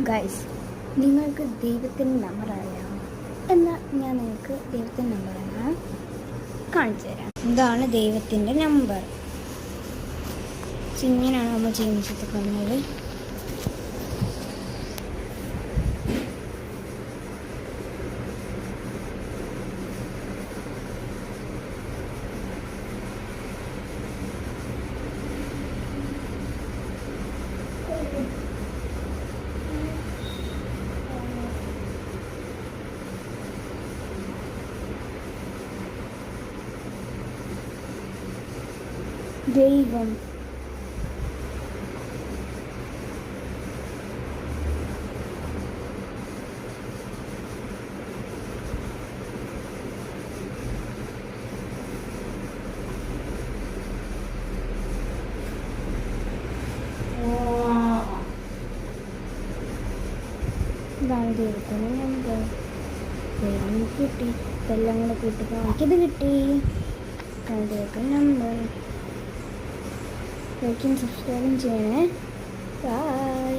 Guys, നിങ്ങൾക്ക് ദൈവത്തിൻ്റെ number അറിയാമോ? എന്നാൽ ഞാൻ നിങ്ങൾക്ക് ദൈവത്തിൻ്റെ നമ്പർ കാണിച്ചു തരാം. ഇതാണ് ദൈവത്തിൻ്റെ നമ്പർ. ഇങ്ങനെയാണ് നമ്മൾ ജീവിച്ചിരിക്കുന്നത്. ദൈവം ഇതാണ് ദൈവത്തിന് നമ്പർ. ദൈവം കിട്ടി. ഇതെല്ലാം കൂടെ കൂട്ടിപ്പോൾ എനിക്കിത് കിട്ടി. ദൈവത്തിന് നമ്പർ. ലൈക്കും സബ്സ്ക്രൈബും ചെയ്യണേ. ബൈ.